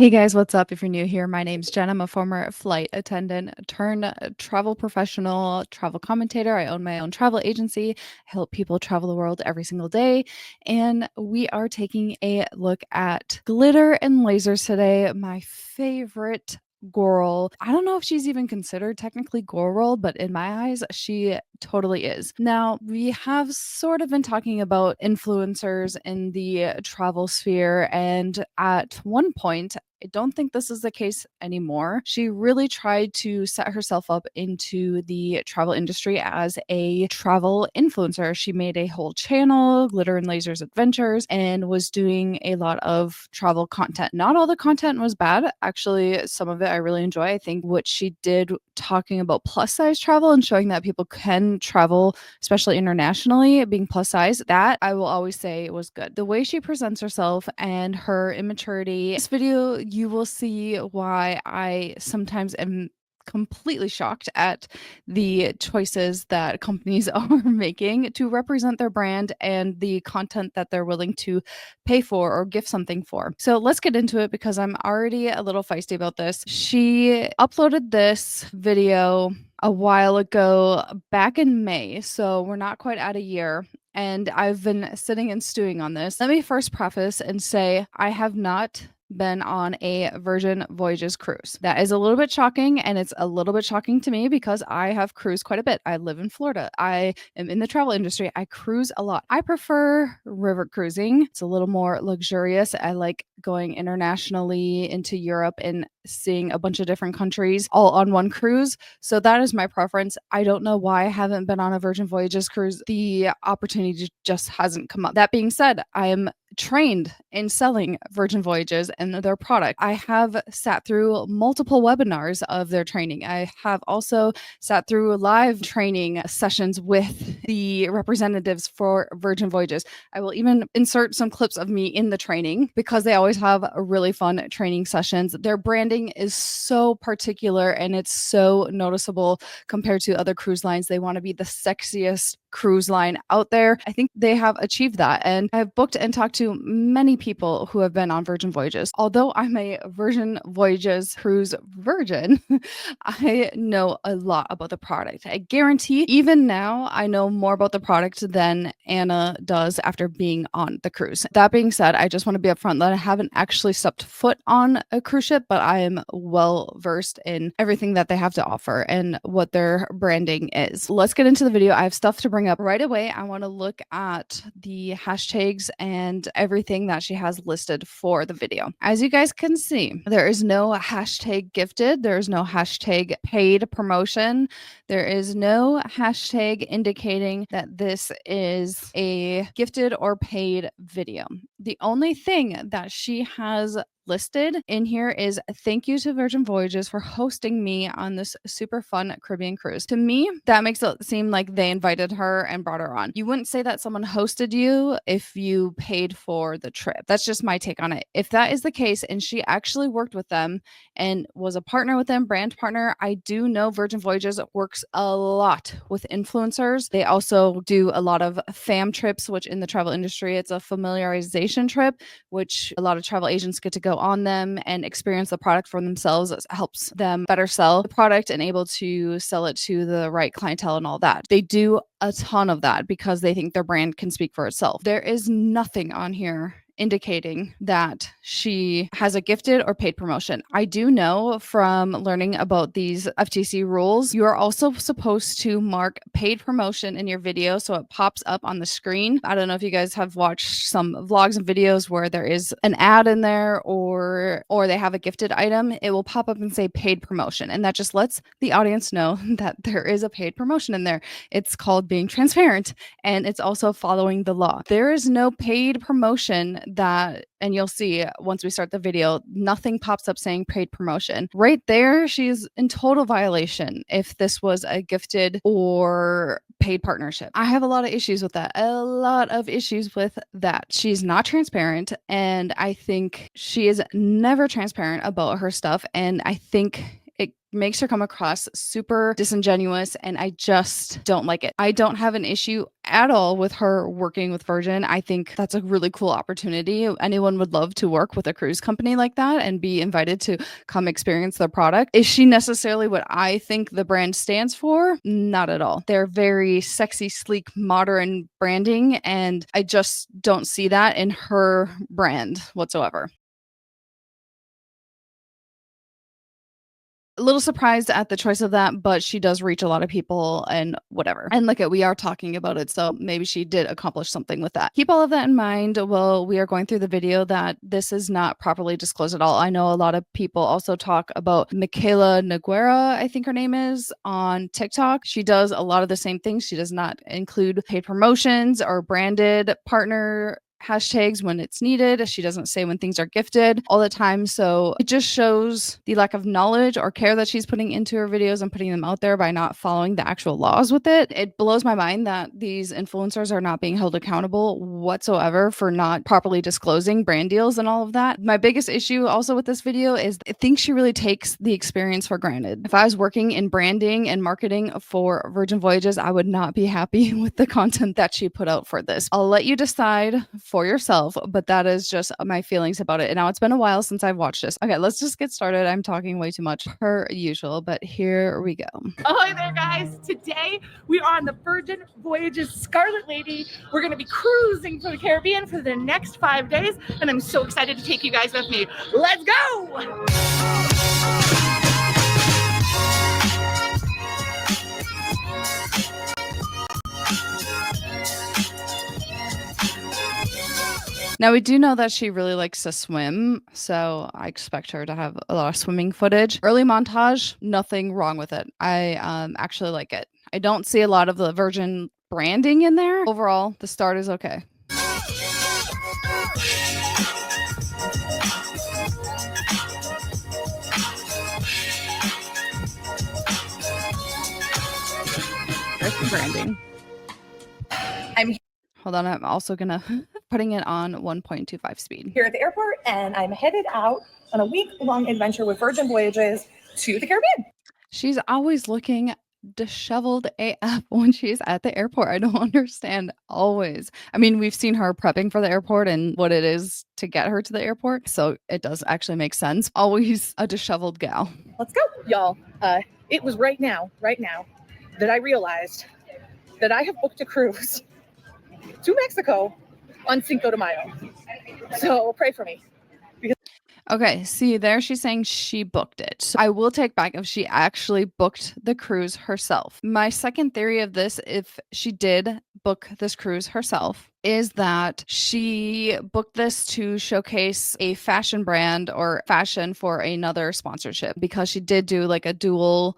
Hey guys, what's up? If you're new here, my name's Jen. I'm a former flight attendant turned travel professional, travel commentator. I own my own travel agency. I help people travel the world every single day. And we are taking a look at glitter and lasers today. My favorite girl. I don't know if she's even considered technically girl, but in my eyes, she totally is. Now, we have sort of been talking about influencers in the travel sphere, and at one point, I don't think this is the case anymore. She really tried to set herself up into the travel industry as a travel influencer. She made a whole channel, Glitter and Lasers Adventures, and was doing a lot of travel content. Not all the content was bad. Actually, some of it I really enjoy. I think what she did talking about plus size travel and showing that people can travel, especially internationally, being plus size, that I will always say was good. The way she presents herself and her immaturity, this video, you will see why I sometimes am completely shocked at the choices that companies are making to represent their brand and the content that they're willing to pay for or gift something for. So let's get into it because I'm already a little feisty about this. She uploaded this video a while ago, back in May, so we're not quite at a year. And I've been sitting and stewing on this. Let me first preface and say I have not been on a Virgin Voyages cruise. That is a little bit shocking, and it's a little bit shocking to me because I have cruised quite a bit. I live in Florida. I am in the travel industry. I cruise a lot. I prefer river cruising. It's a little more luxurious. I like going internationally into Europe and seeing a bunch of different countries all on one cruise. So that is my preference. I don't know why I haven't been on a Virgin Voyages cruise. The opportunity just hasn't come up. That being said, I am trained in selling Virgin Voyages and their product. I have sat through multiple webinars of their training. I have also sat through live training sessions with the representatives for Virgin Voyages. I will even insert some clips of me in the training because they always have really fun training sessions. Their branding is so particular and it's so noticeable compared to other cruise lines. They want to be the sexiest cruise line out there. I think they have achieved that. And I've booked and talked to many people who have been on Virgin Voyages. Although I'm a Virgin Voyages cruise virgin, I know a lot about the product. I guarantee even now I know more about the product than Anna does after being on the cruise. That being said, I just want to be upfront that I haven't actually stepped foot on a cruise ship, but I am well versed in everything that they have to offer and what their branding is. Let's get into the video. I have stuff to bring up right away. I want to look at the hashtags and everything that she has listed for the video. As you guys can see, there is no hashtag gifted, there is no hashtag paid promotion, there is no hashtag indicating that this is a gifted or paid video. The only thing that she has listed in here is thank you to Virgin Voyages for hosting me on this super fun Caribbean cruise. To me, that makes it seem like they invited her and brought her on. You wouldn't say that someone hosted you if you paid for the trip. That's just my take on it. If that is the case and she actually worked with them and was a partner with them, brand partner, I do know Virgin Voyages works a lot with influencers. They also do a lot of fam trips, which in the travel industry, it's a familiarization trip, which a lot of travel agents get to go on them and experience the product for themselves. It helps them better sell the product and able to sell it to the right clientele and all that. They do a ton of that because they think their brand can speak for itself. There is nothing on here indicating that she has a gifted or paid promotion. I do know from learning about these FTC rules, you are also supposed to mark paid promotion in your video so it pops up on the screen. I don't know if you guys have watched some vlogs and videos where there is an ad in there or they have a gifted item. It will pop up and say paid promotion, and that just lets the audience know that there is a paid promotion in there. It's called being transparent, and it's also following the law. There is no paid promotion that, and you'll see once we start the video, nothing pops up saying paid promotion. Right there, she's in total violation if this was a gifted or paid partnership. I have a lot of issues with that. A lot of issues with that. She's not transparent, and I think she is never transparent about her stuff, and I think it makes her come across super disingenuous, and I just don't like it. I don't have an issue at all with her working with Virgin. I think that's a really cool opportunity. Anyone would love to work with a cruise company like that and be invited to come experience their product. Is she necessarily what I think the brand stands for? Not at all. They're very sexy, sleek, modern branding, and I just don't see that in her brand whatsoever. A little surprised at the choice of that, but she does reach a lot of people and whatever. And look at, we are talking about it, so maybe she did accomplish something with that. Keep all of that in mind while we are going through the video, that this is not properly disclosed at all. I know a lot of people also talk about Michaela Noguera, I think her name is, on TikTok. She does a lot of the same things. She does not include paid promotions or branded partner hashtags when it's needed. She doesn't say when things are gifted all the time. So it just shows the lack of knowledge or care that she's putting into her videos and putting them out there by not following the actual laws with it. It blows my mind that these influencers are not being held accountable whatsoever for not properly disclosing brand deals and all of that. My biggest issue also with this video is I think she really takes the experience for granted. If I was working in branding and marketing for Virgin Voyages, I would not be happy with the content that she put out for this. I'll let you decide for yourself, but that is just my feelings about it. And now it's been a while since I've watched this. Okay, let's just get started. I'm talking way too much per usual, but here we go. Ahoy there, guys. Today we are on the Virgin Voyages Scarlet Lady. We're going to be cruising through the Caribbean for the next 5 days, and I'm so excited to take you guys with me. Let's go! Now, we do know that she really likes to swim, so I expect her to have a lot of swimming footage. Early montage, nothing wrong with it. I actually like it. I don't see a lot of the Virgin branding in there. Overall, the start is okay. There's the branding. Hold on, I'm also gonna putting it on 1.25 speed. Here at the airport, and I'm headed out on a week-long adventure with Virgin Voyages to the Caribbean. She's always looking disheveled AF when she's at the airport. I don't understand. Always. I mean, we've seen her prepping for the airport and what it is to get her to the airport, so it does actually make sense. Always a disheveled gal. Let's go, y'all. It was right now that I realized that I have booked a cruise to Mexico on Cinco de Mayo. So pray for me. Okay, see there, she's saying she booked it. So I will take back if she actually booked the cruise herself. My second theory of this, if she did book this cruise herself, is that she booked this to showcase a fashion brand or fashion for another sponsorship, because she did do like a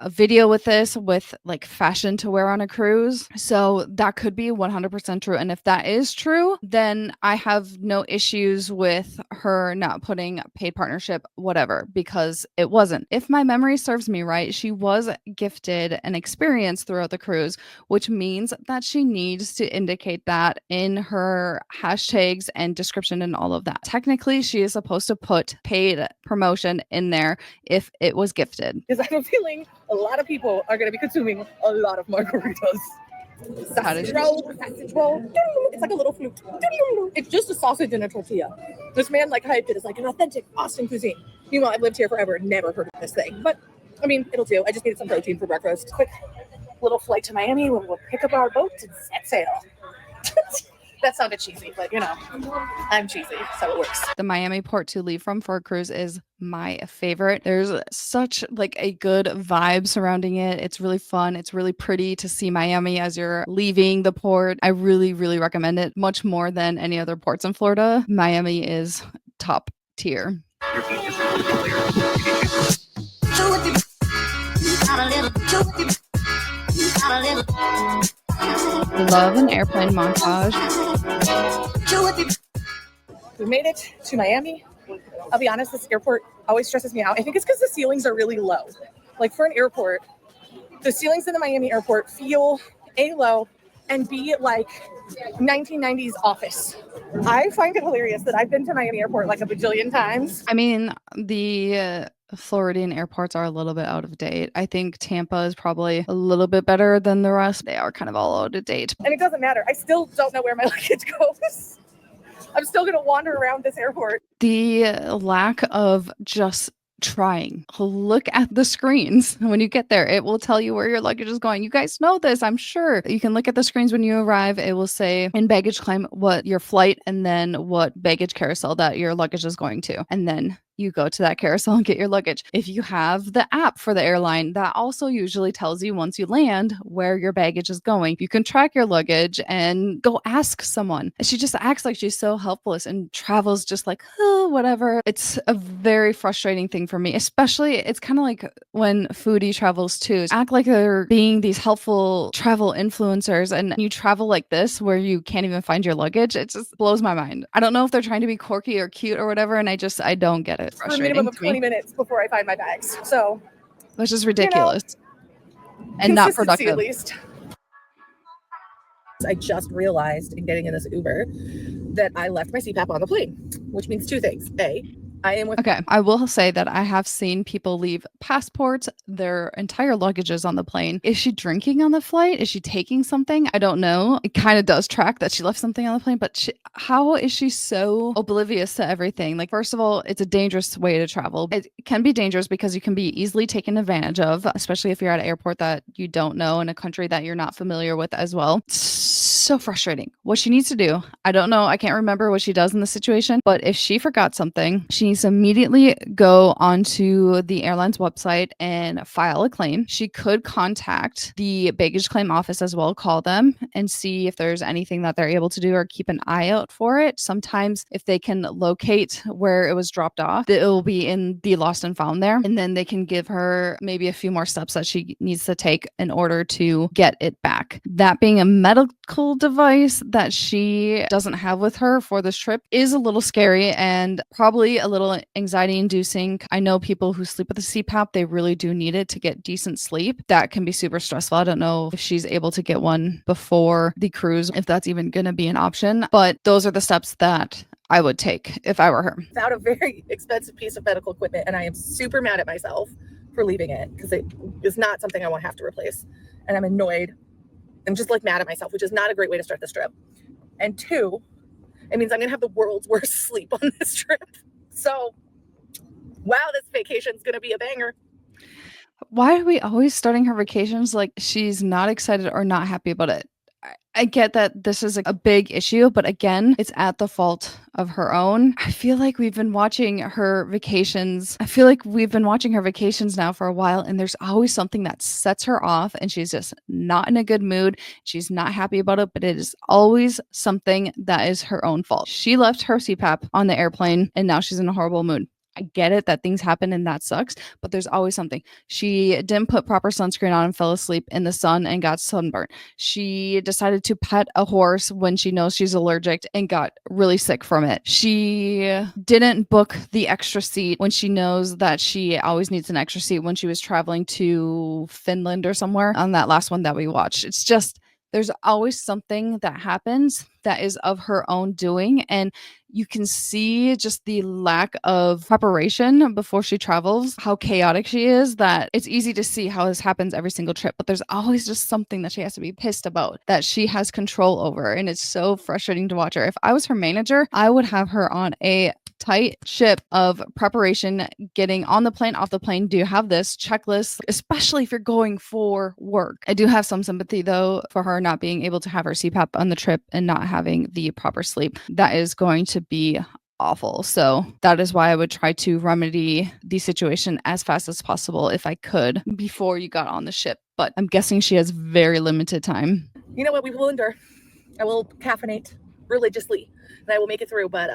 video with this, with like fashion to wear on a cruise. So that could be 100% true. And if that is true, then I have no issues with her not putting paid partnership, whatever, because it wasn't. If my memory serves me right, she was gifted an experience throughout the cruise, which means that she needs to indicate that in her hashtags and description and all of that. Technically, she is supposed to put paid promotion in there if it was gifted. Because I have a feeling a lot of people are going to be consuming a lot of margaritas. Sausage roll. It's like a little flute. It's just a sausage and a tortilla. This man like hyped it as like an authentic Austin cuisine. Meanwhile, I've lived here forever and never heard of this thing. But I mean, it'll do. I just needed some protein for breakfast. Quick little flight to Miami when we'll pick up our boat and set sail. That sounded cheesy, but you know, I'm cheesy, so it works. The Miami port to leave from for a cruise is my favorite. There's such like a good vibe surrounding it. It's really fun. It's really pretty to see Miami as you're leaving the port. I really, really recommend it, much more than any other ports in Florida. Miami is top tier. Love an airplane montage. We made it to Miami. I'll be honest, this airport always stresses me out. I think it's because the ceilings are really low. Like for an airport, the ceilings in the Miami airport feel A, low, and be like 1990s Office. I find it hilarious that I've been to Miami Airport like a bajillion times. I mean, the Floridian airports are a little bit out of date. I think Tampa is probably a little bit better than the rest. They are kind of all out of date. And it doesn't matter. I still don't know where my luggage goes. I'm still going to wander around this airport. The lack of just trying. Look at the screens when you get there. It will tell you where your luggage is going. You guys know this, I'm sure. You can look at the screens when you arrive. It will say in baggage claim what your flight and then what baggage carousel that your luggage is going to. And then you go to that carousel and get your luggage. If you have the app for the airline, that also usually tells you once you land where your baggage is going. You can track your luggage and go ask someone. She just acts like she's so helpless and travels just like, oh, whatever. It's a very frustrating thing for me, especially it's kind of like when foodie travels too. Act like they're being these helpful travel influencers and you travel like this where you can't even find your luggage. It just blows my mind. I don't know if they're trying to be quirky or cute or whatever, and I don't get it. For a minimum of 20 minutes before I find my bags. So, which is ridiculous and not productive. At least. I just realized in getting in this Uber that I left my CPAP on the plane, which means two things. A, I am with. Okay, I will say that I have seen people leave passports, their entire luggages on the plane. Is she drinking on the flight? Is she taking something? I don't know. It kind of does track that she left something on the plane, but how is she so oblivious to everything? Like, first of all, it's a dangerous way to travel. It can be dangerous because you can be easily taken advantage of, especially if you're at an airport that you don't know in a country that you're not familiar with as well. So frustrating. What she needs to do, I don't know. I can't remember what she does in the situation, but if she forgot something, she needs to immediately go onto the airline's website and file a claim. She could contact the baggage claim office as well, call them and see if there's anything that they're able to do or keep an eye out for it. Sometimes if they can locate where it was dropped off, it will be in the lost and found there. And then they can give her maybe a few more steps that she needs to take in order to get it back. That being a medical device that she doesn't have with her for this trip is a little scary and probably a little anxiety inducing. I know people who sleep with a CPAP, they really do need it to get decent sleep. That can be super stressful. I don't know if she's able to get one before the cruise, if that's even going to be an option, but those are the steps that I would take if I were her. Without a very expensive piece of medical equipment, and I am super mad at myself for leaving it because it is not something I want to have to replace. And I'm annoyed. I'm just like mad at myself, which is not a great way to start this trip. And two, it means I'm going to have the world's worst sleep on this trip. So, wow, this vacation's going to be a banger. Why are we always starting her vacations like she's not excited or not happy about it? I get that this is a big issue, but again, it's at the fault of her own. I feel like we've been watching her vacations. I feel like we've been watching her vacations now for a while, and there's always something that sets her off, and she's just not in a good mood. She's not happy about it, but it is always something that is her own fault. She left her CPAP on the airplane, and now she's in a horrible mood. I get it that things happen and that sucks, but there's always something. She didn't put proper sunscreen on and fell asleep in the sun and got sunburned. She decided to pet a horse when she knows she's allergic and got really sick from it. She didn't book the extra seat when she knows that she always needs an extra seat when she was traveling to Finland or somewhere on that last one that we watched. It's just, there's always something that happens that is of her own doing. And you can see just the lack of preparation before she travels, how chaotic she is, that it's easy to see how this happens every single trip. But there's always just something that she has to be pissed about that she has control over. And it's so frustrating to watch her. If I was her manager, I would have her on a tight ship of preparation, getting on the plane, off the plane. Do you have this checklist, especially if you're going for work? I do have some sympathy though for her not being able to have her CPAP on the trip and not having the proper sleep. That is going to be awful. So that is why I would try to remedy the situation as fast as possible if I could before you got on the ship. But I'm guessing she has very limited time. You know what? We will endure. I will caffeinate religiously and I will make it through, but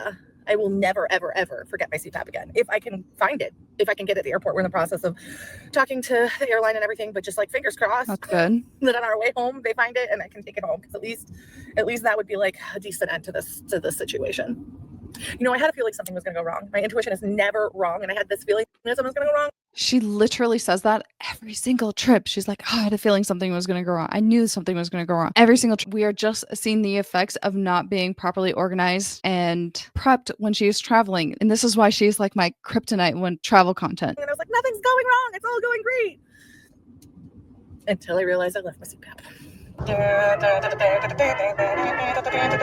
I will never, ever, ever forget my CPAP again. If I can find it, if I can get it at the airport. We're in the process of talking to the airline and everything, but just like fingers crossed. That's good. That on our way home, they find it and I can take it home. Because at least that would be like a decent end to this situation. You know, I had a feeling something was going to go wrong. My intuition is never wrong. And I had this feeling that something was going to go wrong. She literally says that every single trip. She's like, oh, I had a feeling something was going to go wrong. I knew something was going to go wrong. Every single trip. We are just seeing the effects of not being properly organized and prepped when she is traveling. And this is why she's like my kryptonite when travel content. And I was like, nothing's going wrong. It's all going great. Until I realized I left my CPAP.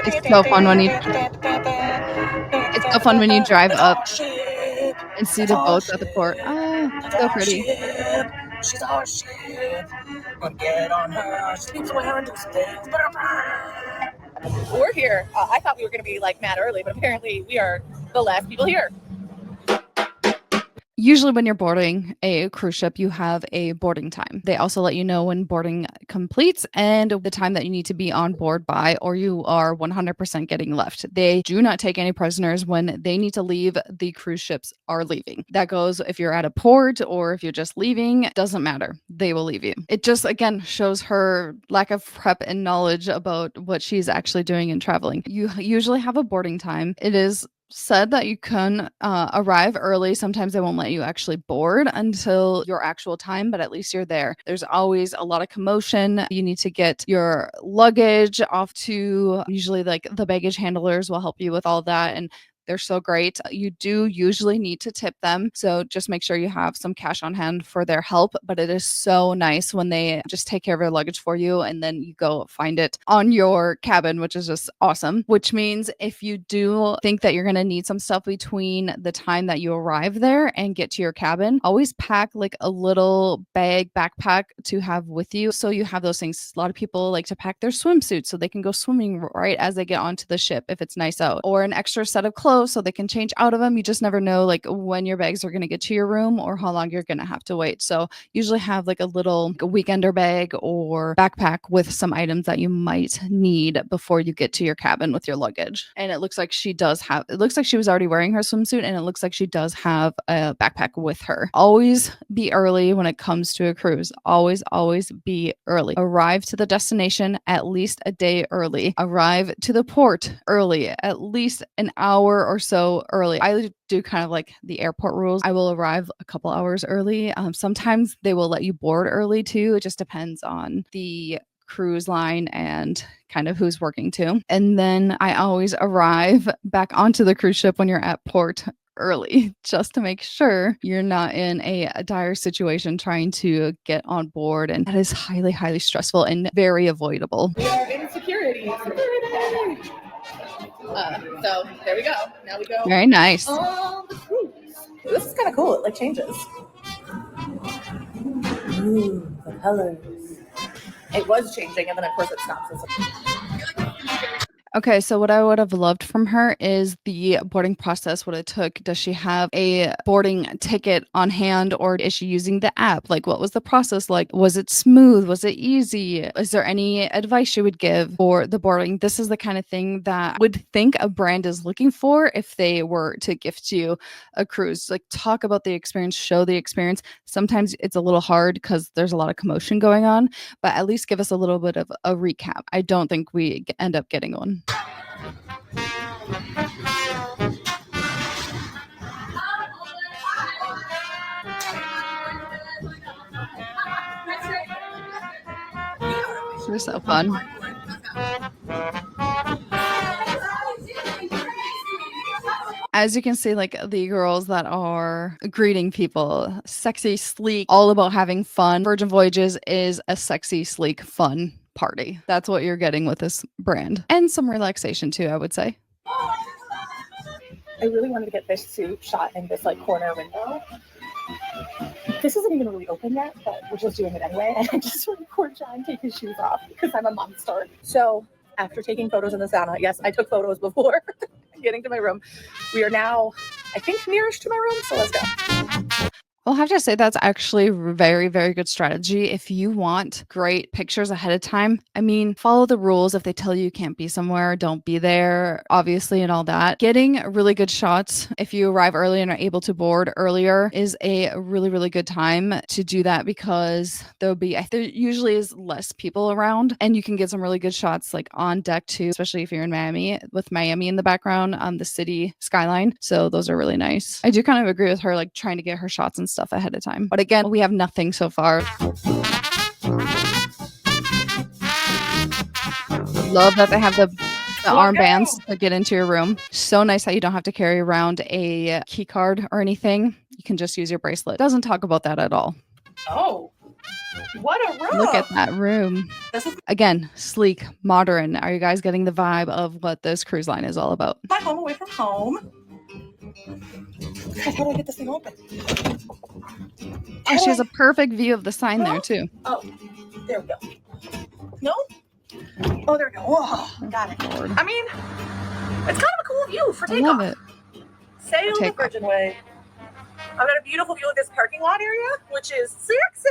It's so fun when you drive up and see the boats at the port. Oh, so pretty. She's our ship. Get on her. She's wearing those things. We're here. I thought we were going to be like mad early, but apparently we are the last people here. Usually when you're boarding a cruise ship, you have a boarding time. They also let you know when boarding completes and the time that you need to be on board by, or you are 100% getting left. They do not take any prisoners when they need to leave. The cruise ships are leaving. That goes if you're at a port or if you're just leaving, doesn't matter. They will leave you. It just, again, shows her lack of prep and knowledge about what she's actually doing in traveling. You usually have a boarding time. It is said that you can arrive early. Sometimes they won't let you actually board until your actual time, but at least you're there. There's always a lot of commotion. You need to get your luggage off to, usually like the baggage handlers will help you with all that, and they're so great. You do usually need to tip them, so just make sure you have some cash on hand for their help. But it is so nice when they just take care of your luggage for you and then you go find it on your cabin, which is just awesome. Which means if you do think that you're going to need some stuff between the time that you arrive there and get to your cabin, always pack like a little backpack to have with you. So you have those things. A lot of people like to pack their swimsuits so they can go swimming right as they get onto the ship if it's nice out, or an extra set of clothes so they can change out of them. You just never know like when your bags are going to get to your room or how long you're going to have to wait. So usually have like a little weekender bag or backpack with some items that you might need before you get to your cabin with your luggage. And it looks like she was already wearing her swimsuit, and it looks like she does have a backpack with her. Always be early when it comes to a cruise. Always be early. Arrive to the destination at least a day early. Arrive to the port early, at least an hour or so early. I do kind of like the airport rules. I will arrive a couple hours early. Sometimes they will let you board early too. It just depends on the cruise line and kind of who's working too. And then I always arrive back onto the cruise ship when you're at port early, just to make sure you're not in a dire situation trying to get on board. And that is highly stressful and very avoidable. We are in security. So there we go. Now we go. Very nice. This is kind of cool. It like changes. Ooh, the colors. It was changing, and then of course it stops. Okay, so what I would have loved from her is the boarding process, what it took. Does she have a boarding ticket on hand, or is she using the app? Like, what was the process like? Was it smooth? Was it easy? Is there any advice she would give for the boarding? This is the kind of thing that I would think a brand is looking for if they were to gift you a cruise. Like, talk about the experience, show the experience. Sometimes it's a little hard because there's a lot of commotion going on, but at least give us a little bit of a recap. I don't think we end up getting one. You're so fun. As you can see, like the girls that are greeting people, sexy, sleek, all about having fun. Virgin Voyages is a sexy, sleek, fun party. That's what you're getting with this brand. And some relaxation too, I would say. I really wanted to get this suit shot in this like corner window. This isn't even really open yet, but we're just doing it anyway. And I just want to record John take his shoes off because I'm a monster. So after taking photos in the sauna, yes, I took photos before getting to my room. We are now, I think, nearest to my room. So let's go. I'll have to say that's actually very good strategy. If you want great pictures ahead of time, I mean, follow the rules. If they tell you can't be somewhere, don't be there, obviously, and all that. Getting really good shots, if you arrive early and are able to board earlier, is a really good time to do that, because there usually is less people around, and you can get some really good shots like on deck too, especially if you're in Miami, with Miami in the background, the city skyline. So those are really nice. I do kind of agree with her, like trying to get her shots and stuff ahead of time. But again, we have nothing so far. Love that they have the armbands to get into your room. So nice that you don't have to carry around a key card or anything. You can just use your bracelet. Doesn't talk about that at all. Oh, what a room. Look at that room. Again, sleek, modern. Are you guys getting the vibe of what this cruise line is all about? My home away from home. God, how do I get this thing open? Oh, she has a perfect view of the sign there too. Oh, there we go. No? Oh, there we go. Oh, got it. Lord. I mean, it's kind of a cool view for I takeoff. love it. Sail the Virgin Way. I've got a beautiful view of this parking lot area, which is sexy.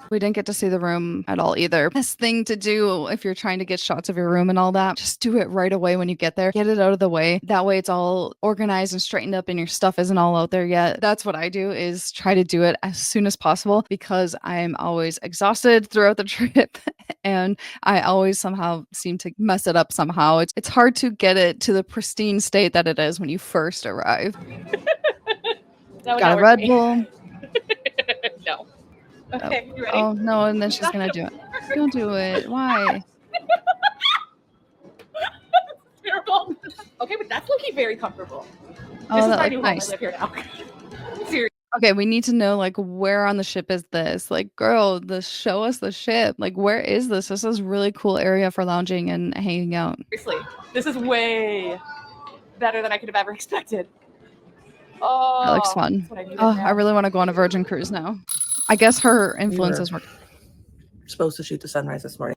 We didn't get to see the room at all either. Best thing to do if you're trying to get shots of your room and all that, just do it right away when you get there. Get it out of the way. That way it's all organized and straightened up and your stuff isn't all out there yet. That's what I do, is try to do it as soon as possible, because I'm always exhausted throughout the trip and I always somehow seem to mess it up somehow. It's hard to get it to the pristine state that it is when you first arrive. Got a Red Bull. No. Okay, you ready? Oh, no, and then she's going to do it. Don't do it. Why? Terrible. Okay, but that's looking very comfortable. Oh, this is that my looks new nice. home. I live here now. Seriously. Okay, we need to know, like, where on the ship is this? Like, girl, show us the ship. Like, where is this? This is a really cool area for lounging and hanging out. Seriously, this is way better than I could have ever expected. Oh, That looks fun. I really want to go on a Virgin cruise now. I guess her influences were supposed to shoot the sunrise this morning.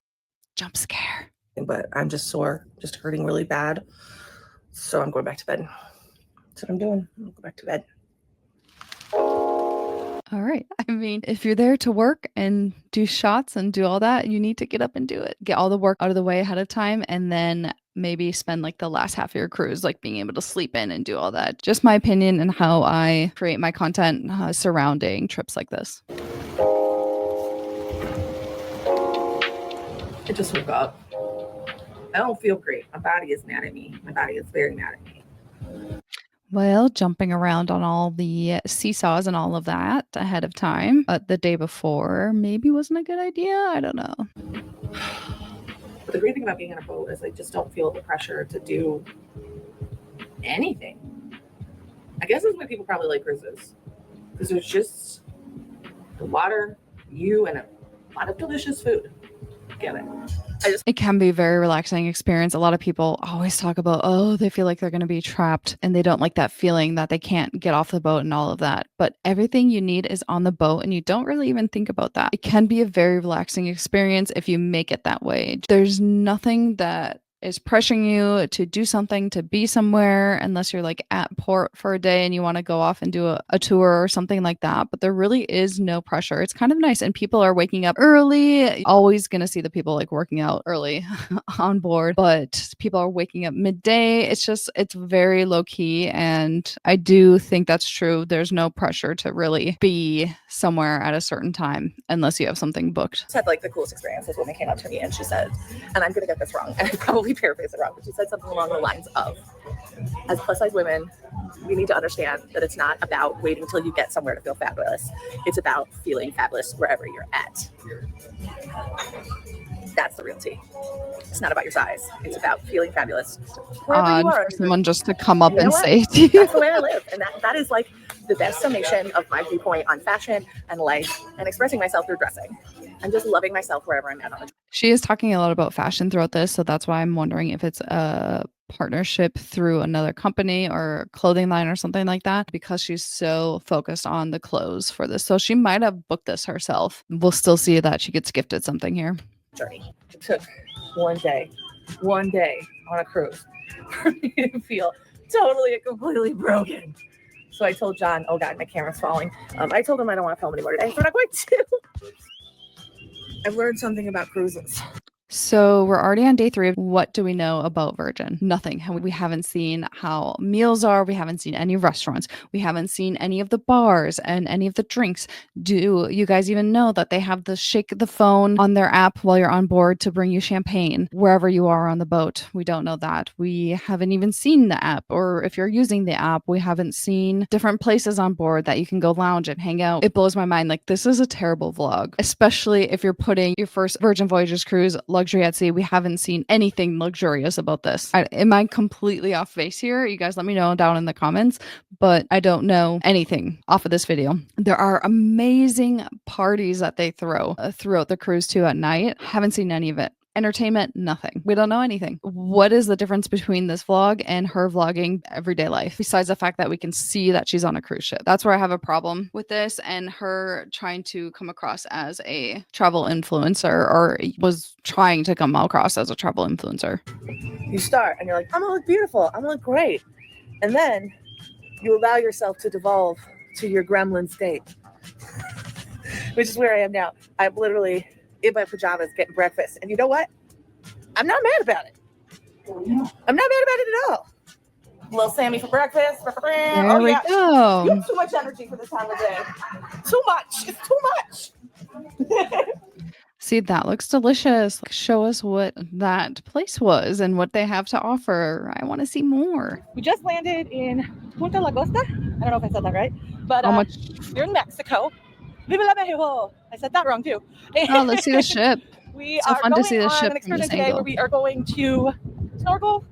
Jump scare. But I'm just sore, just hurting really bad. So I'm going back to bed. That's what I'm doing. I'll go back to bed. All right. I mean, if you're there to work and do shots and do all that, you need to get up and do it. Get all the work out of the way ahead of time, and then maybe spend like the last half of your cruise like being able to sleep in and do all that. Just my opinion and how I create my content surrounding trips like this. I just woke up. I don't feel great. My body is mad at me. My body is very mad at me. Well, jumping around on all the seesaws and all of that ahead of time, but the day before maybe wasn't a good idea. I don't know. But the great thing about being in a boat is I just don't feel the pressure to do anything. I guess that's why people probably like cruises, because there's just the water, you, and a lot of delicious food. Get it? It can be a very relaxing experience. A lot of people always talk about, oh, they feel like they're going to be trapped and they don't like that feeling that they can't get off the boat and all of that. But everything you need is on the boat and you don't really even think about that. It can be a very relaxing experience if you make it that way. There's nothing that is pressuring you to do something, to be somewhere, unless you're like at port for a day and you want to go off and do a tour or something like that. But there really is no pressure. It's kind of nice. And people are waking up early. Always going to see the people like working out early on board, but people are waking up midday. It's very low key. And I do think that's true. There's no pressure to really be somewhere at a certain time unless you have something booked. Had like the coolest experiences when they came up to me and she said, and I'm going to get this wrong, and I probably paraphrase it wrong, but she said something along the lines of, as plus size women, we need to understand that it's not about waiting until you get somewhere to feel fabulous. It's about feeling fabulous wherever you're at. That's the real tea. It's not about your size. It's about feeling fabulous wherever you are. For someone just to come up and what? say to you. That's the way I live. And that is like the best summation of my viewpoint on fashion and life and expressing myself through dressing. I'm just loving myself wherever I'm at on the. She is talking a lot about fashion throughout this, so that's why I'm wondering if it's a partnership through another company or clothing line or something like that, because she's so focused on the clothes for this. So she might have booked this herself. We'll still see that she gets gifted something here. Journey. It took one day on a cruise for me to feel totally and completely broken. So I told John, oh God, my camera's falling. I told him I don't want to film anymore today. So I'm not going to. I've learned something about cruises. So we're already on day 3. What do we know about Virgin? Nothing. We haven't seen how meals are. We haven't seen any restaurants. We haven't seen any of the bars and any of the drinks. Do you guys even know that they have the shake the phone on their app while you're on board to bring you champagne wherever you are on the boat? We don't know that. We haven't even seen the app, or if you're using the app, we haven't seen different places on board that you can go lounge and hang out. It blows my mind. Like, this is a terrible vlog, especially if you're putting your first Virgin Voyages cruise luxury at sea. We haven't seen anything luxurious about this. Am I completely off base here? You guys let me know down in the comments, but I don't know anything off of this video. There are amazing parties that they throw throughout the cruise too at night. Haven't seen any of it. Entertainment, nothing. We don't know anything. What is the difference between this vlog and her vlogging everyday life, besides the fact that we can see that she's on a cruise ship? That's where I have a problem with this, and her trying to come across as a travel influencer, or was trying to come across as a travel influencer. You start and you're like, I'm gonna look beautiful, I'm gonna look great. And then you allow yourself to devolve to your gremlin state, which is where I am now. I'm literally in my pajamas getting breakfast. And you know what? I'm not mad about it. I'm not mad about it at all. Little Sammy for breakfast. There we go. You have too much energy for this time of day. Too much. It's too much. See, that looks delicious. Show us what that place was and what they have to offer. I want to see more. We just landed in Punta Lagosta. I don't know if I said that right, but How much? you're in Mexico. Viva la Mexico. I said that wrong too. Oh, let's see the ship. We So are fun to going see the on ship an from excursion this today angle. where we are going to snorkel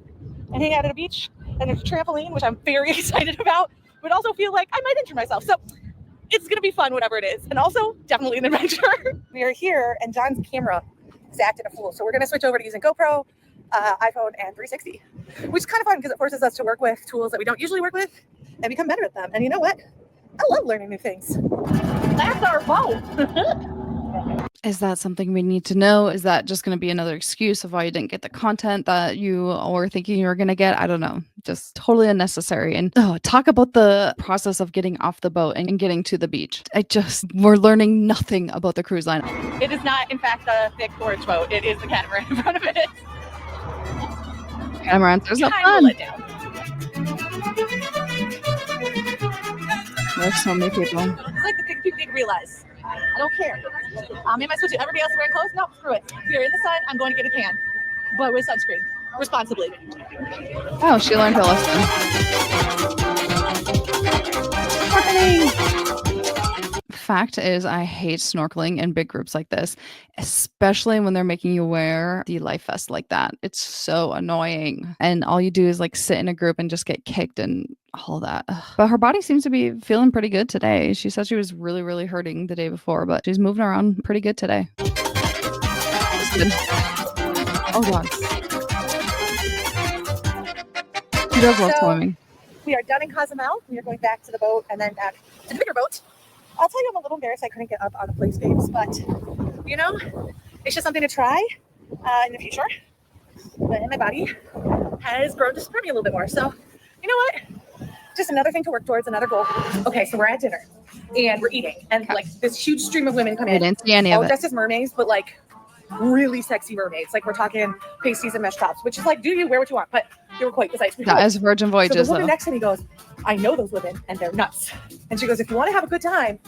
and hang out at a beach. And there's a trampoline, which I'm very excited about, but also feel like I might injure myself. So it's going to be fun, whatever it is. And also definitely an adventure. We are here and John's camera is acting a fool. So we're going to switch over to using GoPro, iPhone, and 360, which is kind of fun because it forces us to work with tools that we don't usually work with and become better at them. And you know what? I love learning new things. That's our boat. Is that something we need to know? Is that just going to be another excuse of why you didn't get the content that you were thinking you were going to get? I don't know. Just totally unnecessary. And talk about the process of getting off the boat and getting to the beach. We're learning nothing about the cruise line. It is not, in fact, a thick storage boat. It is the catamaran in front of it. Catamarans are so Kind of fun. let down. There's so many people. It's like the thing people didn't realize. I don't care. Am I supposed to? Everybody else is wearing clothes? No, screw it. If you're in the sun, I'm going to get a tan, but with sunscreen, responsibly. Oh, she learned her lesson. Fact is, I hate snorkeling in big groups like this, especially when they're making you wear the life vest like that. It's so annoying. And all you do is like sit in a group and just get kicked and all that. Ugh. But her body seems to be feeling pretty good today. She said she was really, really hurting the day before, but she's moving around pretty good today. That's good. Oh, God. She does love swimming. We are done in Cozumel. We are going back to the boat and then back to the bigger boat. I'll tell you, I'm a little embarrassed I couldn't get up on the place babes, but you know, it's just something to try in the future. But my body has grown to support me a little bit more. So, you know what? Just another thing to work towards, another goal. Okay, so we're at dinner and we're eating, and like this huge stream of women come in, didn't see any of all it. dressed as mermaids, but like really sexy mermaids. Like we're talking pasties and mesh tops, which is like, do you wear what you want? But they were quite nice. That is Virgin So Voyages, the woman though. next to me goes, I know those women and they're nuts. And she goes, if you want to have a good time,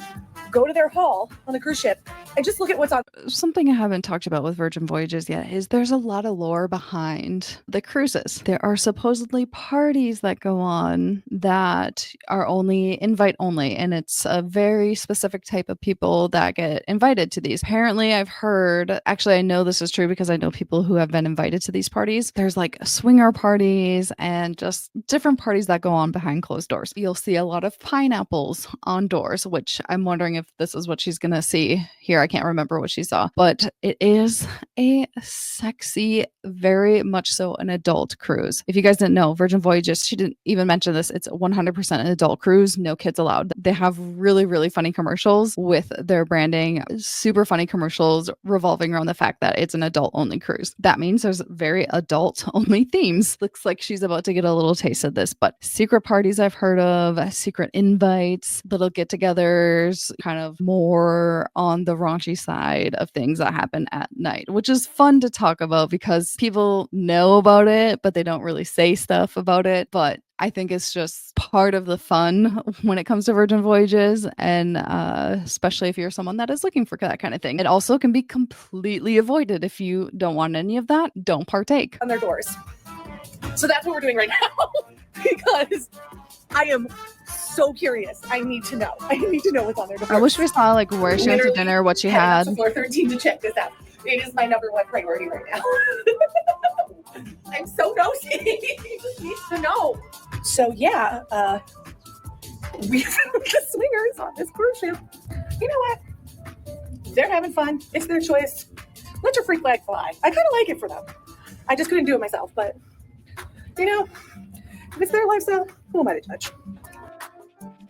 go to their hall on the cruise ship and just look at what's on. Something I haven't talked about with Virgin Voyages yet is there's a lot of lore behind the cruises. There are supposedly parties that go on that are only invite only, and it's a very specific type of people that get invited to these. Apparently, I've heard, actually, I know this is true because I know people who have been invited to these parties. There's like swinger parties and just different parties that go on behind closed doors. You'll see a lot of pineapples on doors, which I'm wondering if this is what she's gonna see here. I can't remember what she saw, but it is a sexy, very much so an adult cruise. If you guys didn't know, Virgin Voyages, she didn't even mention this, it's 100% an adult cruise, no kids allowed. They have really, really funny commercials with their branding, super funny commercials revolving around the fact that it's an adult only cruise. That means there's very adult only themes. Looks like she's about to get a little taste of this, but secret parties I've heard of, secret invites, little get-togethers, kind kind of more on the raunchy side of things that happen at night, which is fun to talk about because people know about it, but they don't really say stuff about it. But I think it's just part of the fun when it comes to Virgin Voyages, and especially if you're someone that is looking for that kind of thing. It also can be completely avoided. If you don't want any of that, don't partake. On their doors. So that's what we're doing right now because I am so curious. I need to know. I need to know what's on their doors. I wish we saw like where she went to dinner, what she had. Floor 13 to check this out. It is my number one priority right now. I'm so nosy. Need to know. So yeah, we the swingers on this cruise ship. You know what? They're having fun. It's their choice. Let your freak flag fly. I kind of like it for them. I just couldn't do it myself, but you know, if it's their lifestyle, who am I to judge?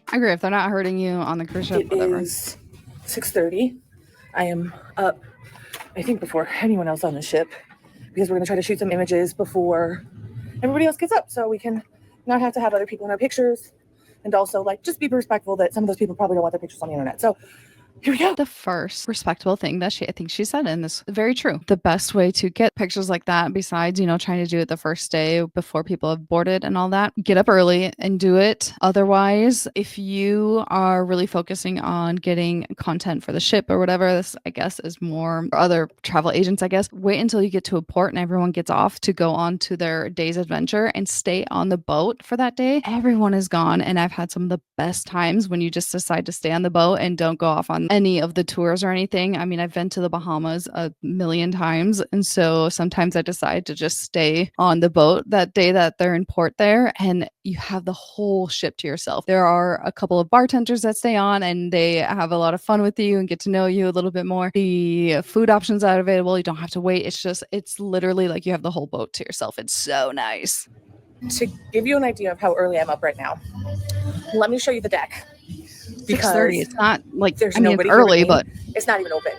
I agree. If they're not hurting you on the cruise ship, whatever. It is 6:30. I am up, I think, before anyone else on the ship because we're going to try to shoot some images before everybody else gets up so we can not have to have other people in our pictures, and also like just be respectful that some of those people probably don't want their pictures on the internet. So here we go. The first respectable thing that I think she said, and this is very true. The best way to get pictures like that, besides, trying to do it the first day before people have boarded and all that, get up early and do it. Otherwise, if you are really focusing on getting content for the ship or whatever, this, I guess, is more for other travel agents, I guess, wait until you get to a port and everyone gets off to go on to their day's adventure and stay on the boat for that day. Everyone is gone. And I've had some of the best times when you just decide to stay on the boat and don't go off on any of the tours or anything. I mean, I've been to the Bahamas a million times, and so sometimes I decide to just stay on the boat that day that they're in port there, and you have the whole ship to yourself. There are a couple of bartenders that stay on, and they have a lot of fun with you and get to know you a little bit more. The food options are available. You don't have to wait. It's literally like you have the whole boat to yourself. It's so nice. To give you an idea of how early I'm up right now, let me show you the deck. 6:30. It's not like there's nobody it's early, but it's not even open.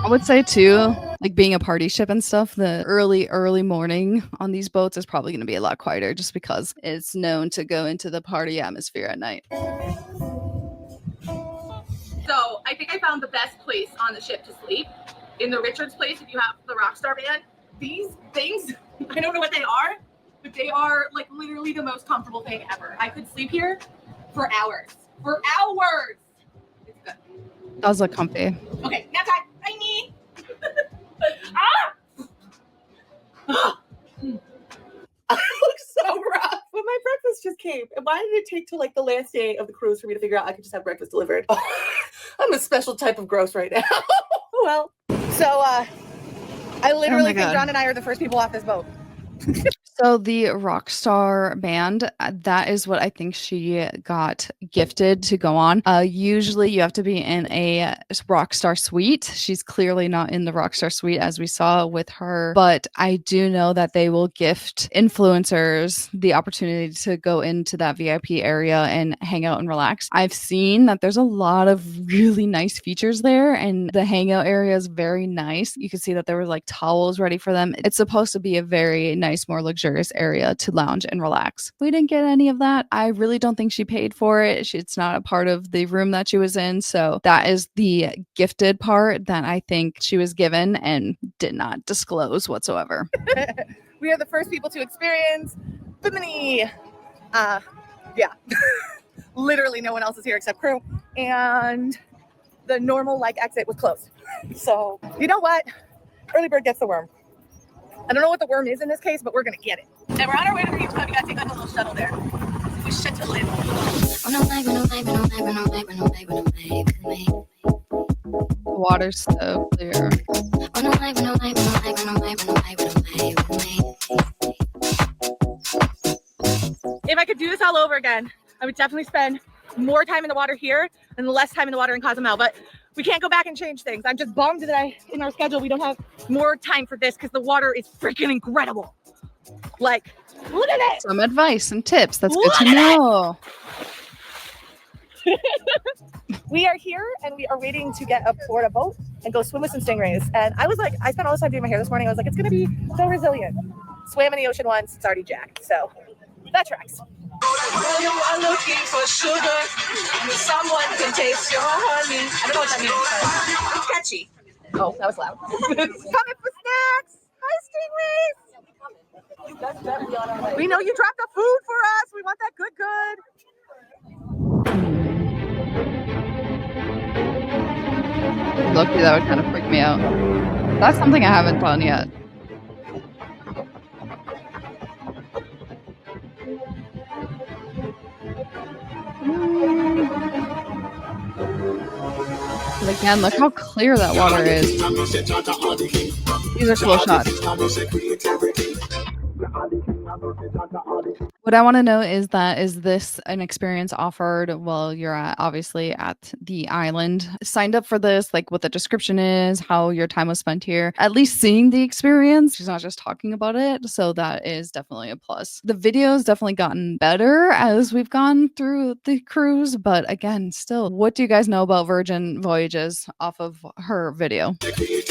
I would say too, like being a party ship and stuff, the early morning on these boats is probably going to be a lot quieter just because it's known to go into the party atmosphere at night. So I think I found the best place on the ship to sleep. In the Richards place, if you have the Rockstar band, these things, I don't know what they are, but they are like literally the most comfortable thing ever. I could sleep here for hours. For hours! It's good. Does look comfy. Okay, now time. I need. I look so rough. But my breakfast just came. And why did it take till like the last day of the cruise for me to figure out I could just have breakfast delivered? Oh, I'm a special type of gross right now. Oh well. So I literally think John and I are the first people off this boat. So the Rockstar band, that is what I think she got gifted to go on. Usually you have to be in a Rockstar suite. She's clearly not in the Rockstar suite as we saw with her, but I do know that they will gift influencers the opportunity to go into that VIP area and hang out and relax. I've seen that there's a lot of really nice features there, and the hangout area is very nice. You can see that there were like towels ready for them. It's supposed to be a very nice, more luxurious area to lounge and relax. We didn't get any of that. I really don't think she paid for it. It's not a part of the room that she was in. So that is the gifted part that I think she was given and did not disclose whatsoever. We are the first people to experience Bimini. Yeah. Literally no one else is here except crew. And the normal exit was closed. So you know what? Early bird gets the worm. I don't know what the worm is in this case, but we're going to get it. And we're on our way to the beach club. We got to take like a little shuttle there. We should to live. The water's so clear. If I could do this all over again, I would definitely spend more time in the water here and less time in the water in Cozumel. But we can't go back and change things. I'm just bummed that in our schedule, we don't have more time for this because the water is freaking incredible. Like, look at it. Some advice, some tips. That's good to know. We are here and we are waiting to get aboard a boat and go swim with some stingrays. And I was like, I spent all this time doing my hair this morning. I was like, it's going to be so resilient. Swam in the ocean once. It's already jacked. So that tracks. Well, you are looking for sugar. Someone can taste your honey. I don't know what that means. It's catchy. Oh, that was loud. Coming for snacks. Hi, Stingrays. We know you dropped the food for us. We want that good. Loki, that would kind of freak me out. That's something I haven't done yet. But again, look how clear that water is. These are slow shots. What I want to know is this an experience offered while you're obviously at the island? Signed up for this, like what the description is, how your time was spent here, at least seeing the experience. She's not just talking about it. So that is definitely a plus. The video's definitely gotten better as we've gone through the cruise. But again, still, what do you guys know about Virgin Voyages off of her video? She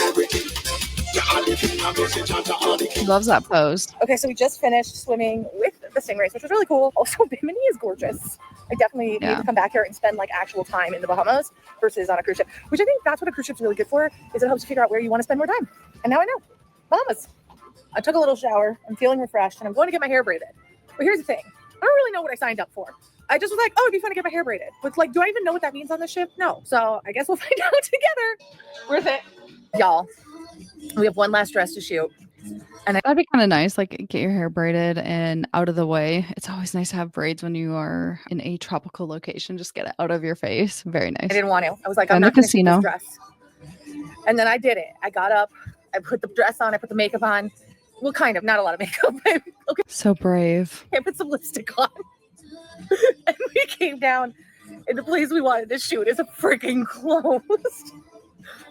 loves that pose. Okay, so we just finished swimming with the stingrays, which was really cool. Also, Bimini is gorgeous. I definitely need to come back here and spend like actual time in the Bahamas versus on a cruise ship, which I think that's what a cruise ship's really good for, is it helps you figure out where you want to spend more time. And now I know. Bahamas. I took a little shower. I'm feeling refreshed, and I'm going to get my hair braided. But here's the thing. I don't really know what I signed up for. I just was like, oh, it'd be fun to get my hair braided. But like, do I even know what that means on the ship? No. So I guess we'll find out together. Worth it. Y'all, we have one last dress to shoot. And that'd be kind of nice, like get your hair braided and out of the way. It's always nice to have braids when you are in a tropical location. Just get it out of your face. Very nice. I didn't want to. I was like, I'm not going to shoot this dress. And then I did it. I got up. I put the dress on. I put the makeup on. Well, kind of. Not a lot of makeup. Okay. So brave. I put some lipstick on. And we came down. And the place we wanted to shoot is freaking closed.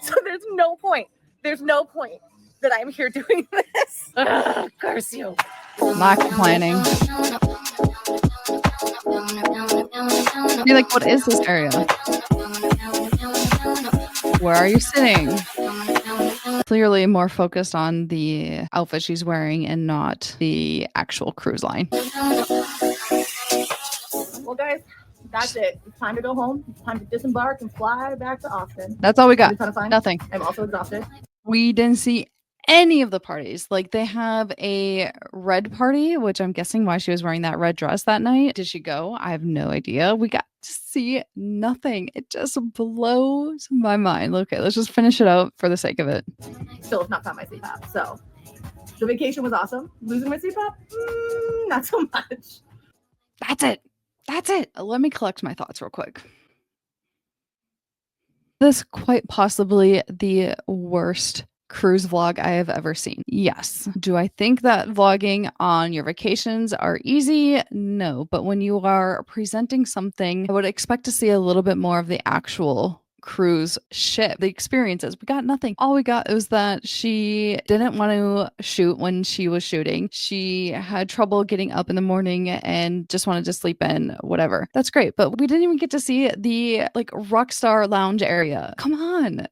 So there's no point. There's no point that I'm here doing this. Ugh, curse you. Lack of planning. Be like, what is this area? Where are you sitting? Clearly more focused on the outfit she's wearing and not the actual cruise line. Well, guys, that's it. It's time to go home. It's time to disembark and fly back to Austin. That's all we got. Nothing. I'm also exhausted. We didn't see any of the parties. Like, they have a red party, which I'm guessing why she was wearing that red dress that night. Did she go? I have no idea. We got to see nothing. It just blows my mind. Okay, let's just finish it out for the sake of it. Still have not found my CPAP. So the vacation was awesome. Losing my CPAP? Not so much. That's it. Let me collect my thoughts real quick. This quite possibly the worst cruise vlog I have ever seen. Yes. Do I think that vlogging on your vacations are easy? No. But when you are presenting something, I would expect to see a little bit more of the actual cruise ship, the experiences. We got nothing. All we got was that she didn't want to shoot when she was shooting. She had trouble getting up in the morning and just wanted to sleep in, whatever. That's great. But we didn't even get to see the like Rockstar lounge area. Come on.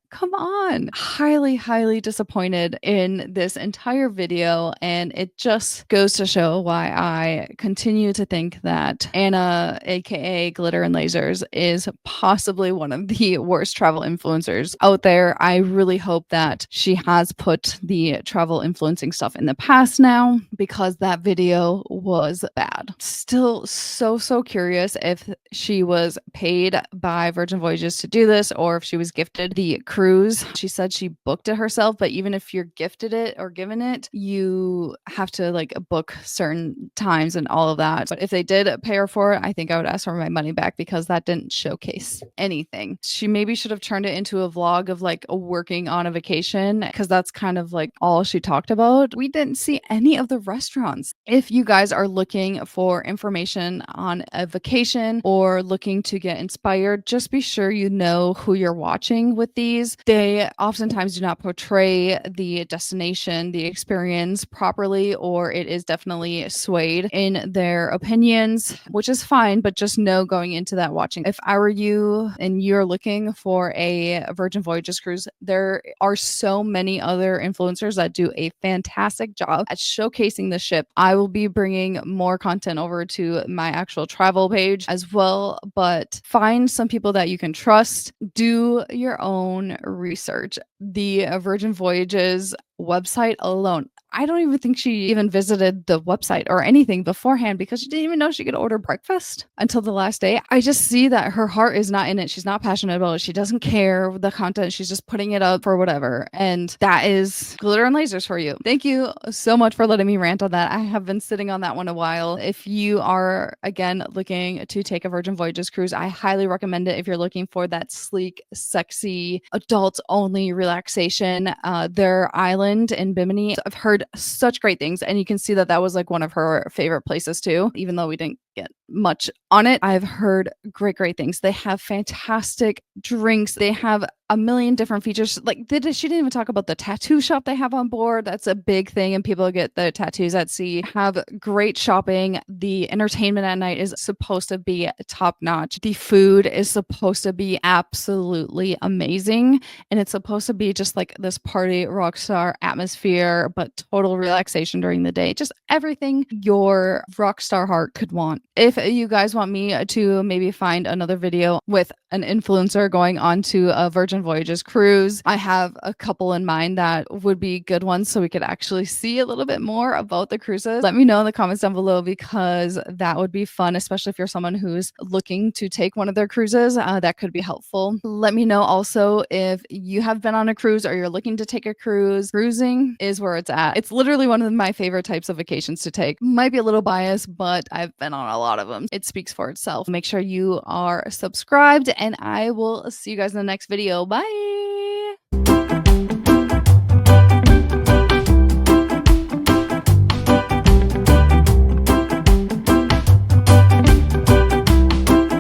Highly disappointed in this entire video. And it just goes to show why I continue to think that Anna, aka Glitter and Lasers, is possibly one of the worst travel influencers out there. I really hope that she has put the travel influencing stuff in the past now, because that video was bad. Still so curious if she was paid by Virgin Voyages to do this or if she was gifted the cruise. She said she booked it herself, but even if you're gifted it or given it, you have to like book certain times and all of that. But if they did pay her for it, I think I would ask for my money back, because that didn't showcase anything. She maybe should have turned it into a vlog of like working on a vacation, because that's kind of like all she talked about. We didn't see any of the restaurants. If you guys are looking for information on a vacation or looking to get inspired, just be sure you know who you're watching with these. They oftentimes do not portray the destination, the experience properly, or it is definitely swayed in their opinions, which is fine, but just know going into that watching. If I were you and you're looking for a Virgin Voyages cruise. There are so many other influencers that do a fantastic job at showcasing the ship. I will be bringing more content over to my actual travel page as well, but find some people that you can trust. Do your own research. The Virgin Voyages website alone, I don't even think she even visited the website or anything beforehand because she didn't even know she could order breakfast until the last day. I just see that her heart is not in it. She's not passionate about it. She doesn't care the content. She's just putting it up for whatever. And that is glitter and lasers for you. Thank you so much for letting me rant on that. I have been sitting on that one a while. If you are, again, looking to take a Virgin Voyages cruise, I highly recommend it if you're looking for that sleek, sexy, adult-only relaxation. Their island in Bimini, I've heard such great things, and you can see that that was like one of her favorite places too, even though we didn't get much on it. I've heard great things. They have fantastic drinks. They have a million different features. Like she didn't even talk about the tattoo shop they have on board. That's a big thing, and people get the tattoos at sea. Have great shopping. The entertainment at night is supposed to be top notch. The food is supposed to be absolutely amazing, and it's supposed to be just like this party rock star atmosphere, but total relaxation during the day. Just everything your rock star heart could want. If you guys want me to maybe find another video with an influencer going on to a Virgin Voyages cruise, I have a couple in mind that would be good ones so we could actually see a little bit more about the cruises. Let me know in the comments down below because that would be fun, especially if you're someone who's looking to take one of their cruises. That could be helpful. Let me know also if you have been on a cruise or you're looking to take a cruise. Cruising is where it's at. It's literally one of my favorite types of vacations to take. Might be a little biased, but I've been on a lot of them. It speaks for itself. Make sure you are subscribed, and I will see you guys in the next video. Bye.